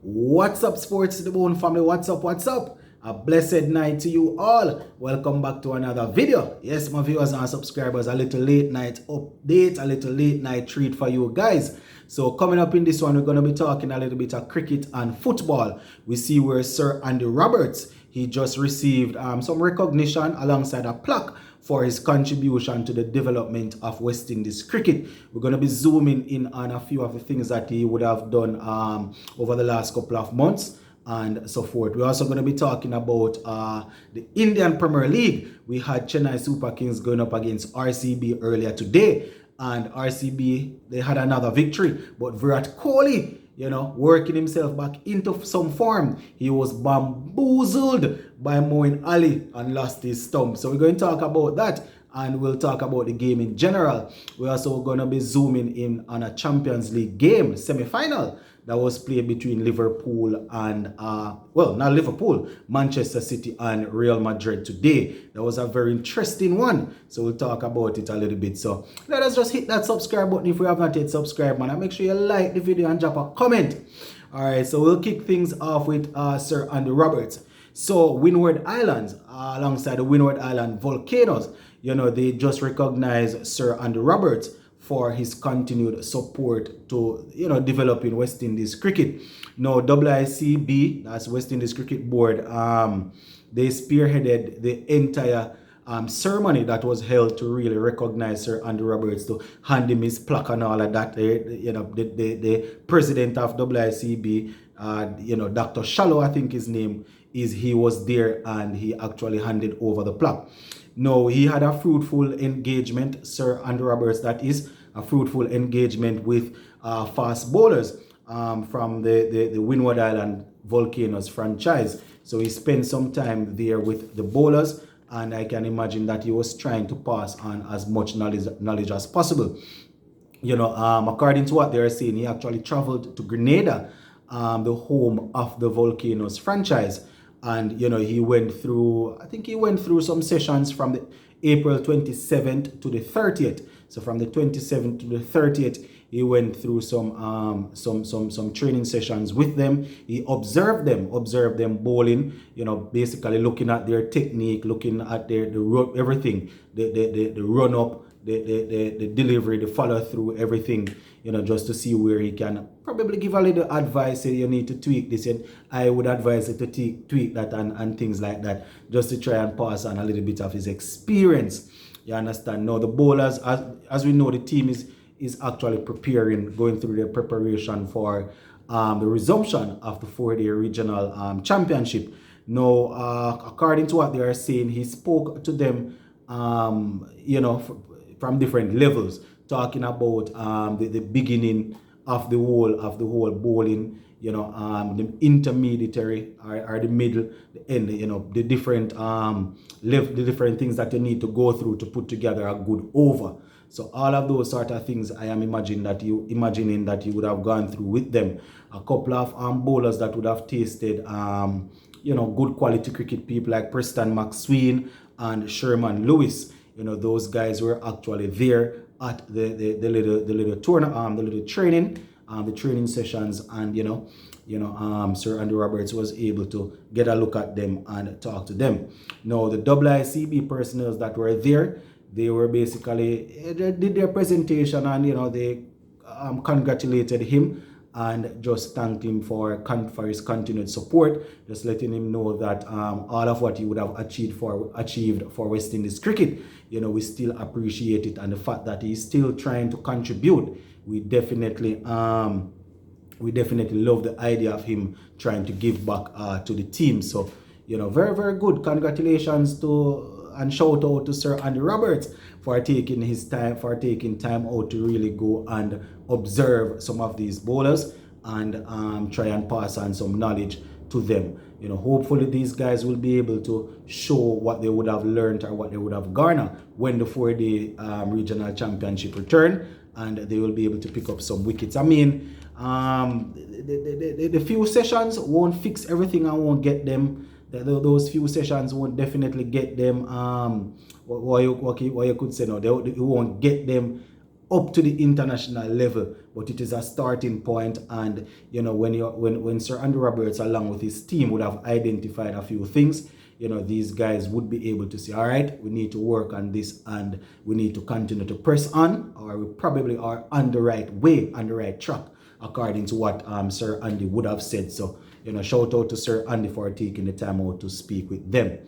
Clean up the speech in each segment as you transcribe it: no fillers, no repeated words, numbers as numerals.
What's up, Sports to the Bone family? What's up? What's up? A blessed night to you all. Welcome back to another video. Yes, my viewers and subscribers, a little late night update, a little late night treat for you guys. So coming up in this one, we're going to be talking a little bit of cricket and football. We see where Sir Andy Roberts, he just received some recognition alongside a plaque for his contribution to the development of West Indies cricket. We're going to be zooming in on a few of the things that he would have done over the last couple of months and so forth. We're also going to be talking about the Indian Premier League. We had Chennai Super Kings going up against RCB earlier today, and RCB, they had another victory, but Virat Kohli, working himself back into some form. He was bamboozled by Moeen Ali and lost his stump. So we're going to talk about that, and we'll talk about the game in general. We're also going to be zooming in on a Champions League game, semi-final, that was played between Liverpool and, not Liverpool, Manchester City and Real Madrid today. That was a very interesting one. So we'll talk about it a little bit. So let us just hit that subscribe button if you have not yet subscribed, man. And make sure you like the video and drop a comment. All right, so we'll kick things off with Sir Andy Roberts. So Windward Islands, alongside the Windward Island Volcanoes, they just recognized Sir Andy Roberts for his continued support to, developing West Indies cricket. Now, WICB, that's West Indies Cricket Board, they spearheaded the entire ceremony that was held to really recognize Sir Andy Roberts, to hand him his plaque and all of that. The president of WICB, Dr. Shallow, I think his name is, he was there and he actually handed over the plaque. No, he had a fruitful engagement, Sir Andy Roberts, that is, a fruitful engagement with fast bowlers from the Windward Island Volcanoes franchise. So he spent some time there with the bowlers, and I can imagine that he was trying to pass on as much knowledge as possible. According to what they're saying, he actually traveled to Grenada, the home of the Volcanoes franchise. And, he went through some sessions from the April 27th to the 30th. So from the 27th to the 30th, he went through some training sessions with them. He observed them bowling, basically looking at their technique, looking at everything, the run up, the delivery, the follow through, everything, just to see where he can probably give a little advice. Say you need to tweak this, and I would advise you to tweak that and things like that, just to try and pass on a little bit of his experience. You understand? Now the bowlers, as we know, the team is actually preparing, going through their preparation for the resumption of the 4-day regional championship. Now, according to what they are saying, he spoke to them, from different levels, talking about the beginning of the whole bowling, the intermediary or the middle, the end, the different the different things that you need to go through to put together a good over. So all of those sort of things, I am imagining that you would have gone through with them. A couple of bowlers that would have tasted good quality cricket, people like Preston McSween and Sherman Lewis. Those guys were actually there at the little tournament, the little training, the training sessions, and Sir Andy Roberts was able to get a look at them and talk to them. Now the WICB personnel that were there, they were basically, they did their presentation, and they congratulated him and just thanked him for his continued support, just letting him know that all of what he would have achieved for West Indies cricket, we still appreciate it, and the fact that he's still trying to contribute, we definitely love the idea of him trying to give back to the team. So very, very good. Congratulations and shout out to Sir Andy Roberts for taking time out to really go and observe some of these bowlers and try and pass on some knowledge to them. Hopefully these guys will be able to show what they would have learned or what they would have garnered when the 4-day regional championship return, and they will be able to pick up some wickets. I mean, the few sessions won't fix everything and won't get them. Those few sessions won't definitely get them what you could say. No, they won't get them up to the international level, but it is a starting point. And when Sir Andy Roberts along with his team would have identified a few things, these guys would be able to say, all right, we need to work on this and we need to continue to press on, or we probably are on the right way, on the right track, according to what Sir Andy would have said. So, shout out to Sir Andy for taking the time out to speak with them.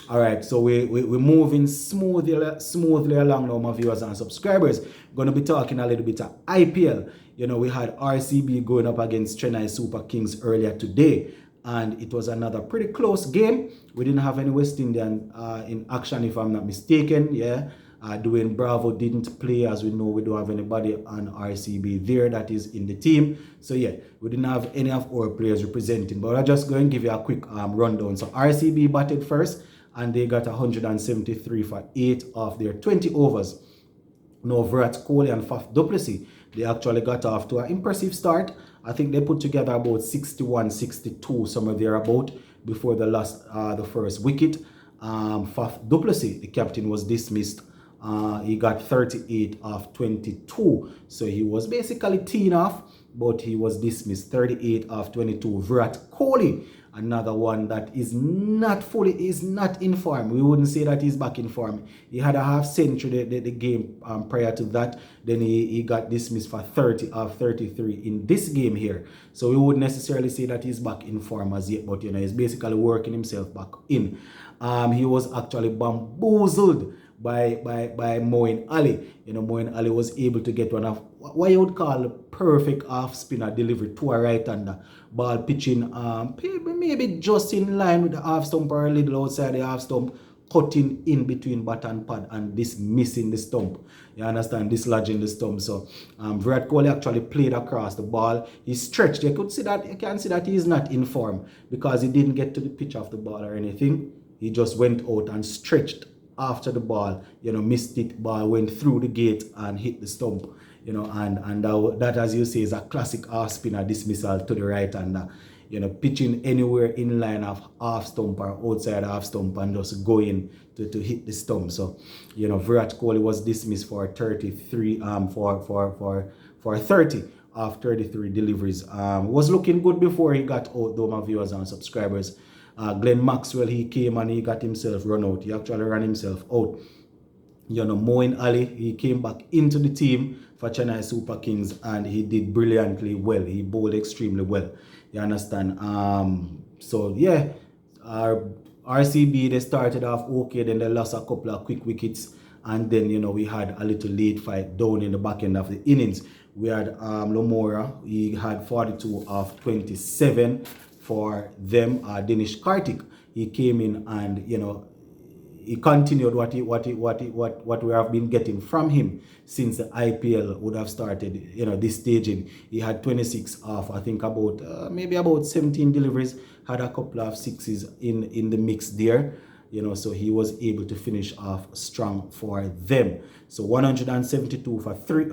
All right, so we're moving smoothly along now, my viewers and subscribers. Going to be talking a little bit of IPL. We had RCB going up against Chennai Super Kings earlier today, and it was another pretty close game. We didn't have any West Indian in action, if I'm not mistaken. Yeah. Dwayne Bravo didn't play. As we know, we don't have anybody on RCB there that is in the team. So yeah, we didn't have any of our players representing. But I'll just go and give you a quick rundown. So RCB batted first, and they got 173 for 8 of their 20 overs. Now Virat Kohli and Faf du Plessis, they actually got off to an impressive start. I think they put together about 61, 62, somewhere thereabout, before they lost the first wicket. Faf du Plessis, the captain, was dismissed. He got 38 of 22, so he was basically teeing off, but he was dismissed. 38 of 22. Virat Kohli, another one that is not in form. We wouldn't say that he's back in form. He had a half century the game prior to that. Then he got dismissed for 30 of 33 in this game here. So we wouldn't necessarily say that he's back in form as yet, but he's basically working himself back in. He was actually bamboozled by Moeen Ali. Moeen Ali was able to get one of what you would call a perfect off spinner delivery to a right-hander. Ball pitching maybe just in line with the half stump or a little outside the half stump, cutting in between bat and pad and dismissing the stump. You understand? Dislodging the stump. So Virat Kohli actually played across the ball. He stretched. You can see that he is not in form because he didn't get to the pitch of the ball or anything. He just went out and stretched after the ball, missed it, ball went through the gate and hit the stump, and that, as you say, is a classic off spinner dismissal to the right hander, pitching anywhere in line of half stump or outside half stump and just going to hit the stump. So, Virat Kohli was dismissed for 33, for 30 of 33 deliveries. Was looking good before he got out, though, my viewers and subscribers. Glenn Maxwell, he came and he got himself run out. He actually ran himself out. Moeen Ali, he came back into the team for Chennai Super Kings and he did brilliantly well. He bowled extremely well. You understand? So yeah, our RCB, they started off okay, then they lost a couple of quick wickets, and then we had a little late fight down in the back end of the innings. We had Lomora, he had 42 of 27 for them. Dinesh Karthik, he came in and he continued what we have been getting from him since the IPL would have started. This staging, he had 26 off, I think maybe about 17 deliveries, had a couple of sixes in the mix there. So he was able to finish off strong for them. So 172 for 3,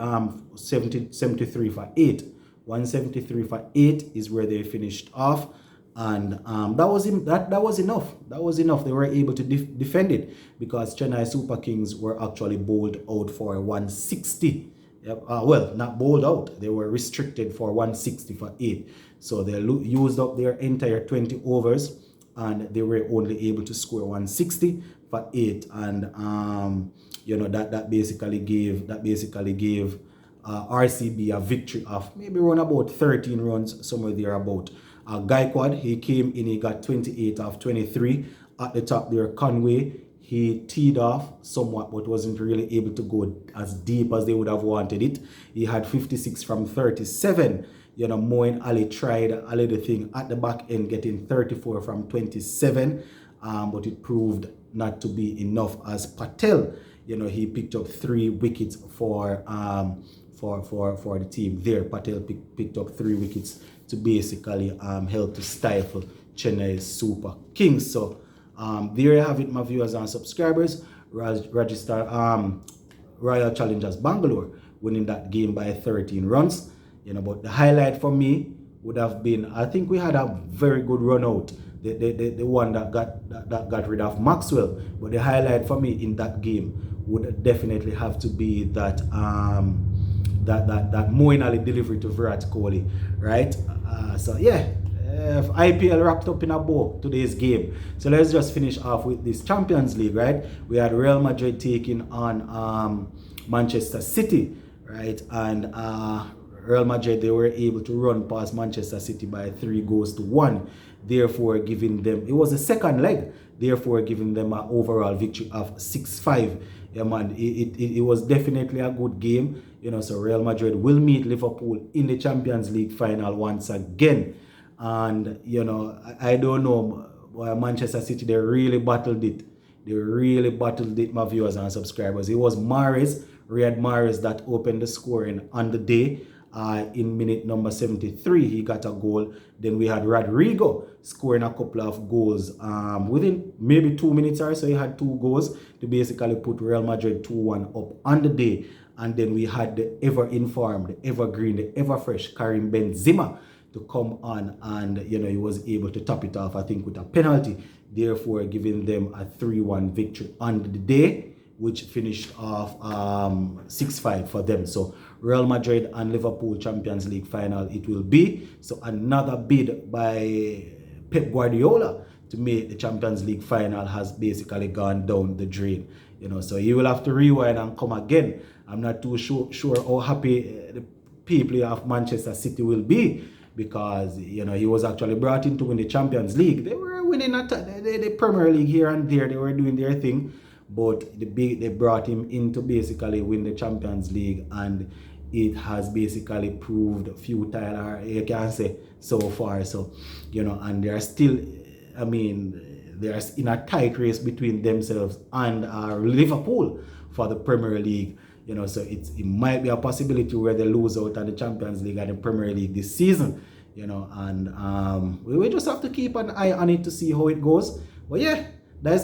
73 for 8. 173 for 8 is where they finished off. And that was enough. That was enough. They were able to defend it because Chennai Super Kings were actually bowled out for 160. Well, not bowled out. They were restricted for 160 for 8. So they used up their entire 20 overs and they were only able to score 160 for 8. And that basically gave RCB a victory of maybe around about 13 runs, somewhere thereabout. Gaikwad, he came in, he got 28 of 23. At the top there, Conway, he teed off somewhat, but wasn't really able to go as deep as they would have wanted it. He had 56 from 37. Moeen Ali tried a little thing at the back end, getting 34 from 27, but it proved not to be enough as Patel, he picked up 3 wickets for the team there. Patel picked up 3 wickets to basically help to stifle Chennai Super Kings. So there you have it, my viewers and subscribers. Register Royal Challengers Bangalore winning that game by 13 runs. But the highlight for me would have been, I think we had a very good run out. The one that got rid of Maxwell. But the highlight for me in that game would definitely have to be that that Moeen Ali delivery to Virat Kohli, right? So yeah, IPL wrapped up in a bow today's game. So let's just finish off with this Champions League, right? We had Real Madrid taking on Manchester City, right? And Real Madrid, they were able to run past Manchester City by 3-1, therefore giving them, it was the second leg, therefore giving them an overall victory of 6-5. Yeah, man, it was definitely a good game. So Real Madrid will meet Liverpool in the Champions League final once again. And, I don't know, Manchester City, they really battled it. They really battled it, my viewers and subscribers. It was Riyad Mahrez, that opened the scoring on the day. In minute number 73, he got a goal. Then we had Rodrigo scoring a couple of goals within maybe 2 minutes or so. He had 2 goals to basically put Real Madrid 2-1 up on the day. And then we had the ever-informed, the evergreen, the ever-fresh Karim Benzema to come on, and he was able to top it off, I think, with a penalty, therefore giving them a 3-1 victory on the day, which finished off 6-5 for them. So Real Madrid and Liverpool Champions League final it will be. So another bid by Pep Guardiola to make the Champions League final has basically gone down the drain. So he will have to rewind and come again. I'm not too sure how happy the people of Manchester City will be, because he was actually brought in to win the Champions League. They were winning the Premier League here and there. They were doing their thing, but they brought him in to basically win the Champions League, and it has basically proved futile, or you can say, so far. So and they're still, they're in a tight race between themselves and Liverpool for the Premier League. So it might be a possibility where they lose out on the Champions League and the Premier League this season, and we just have to keep an eye on it to see how it goes. But yeah, that's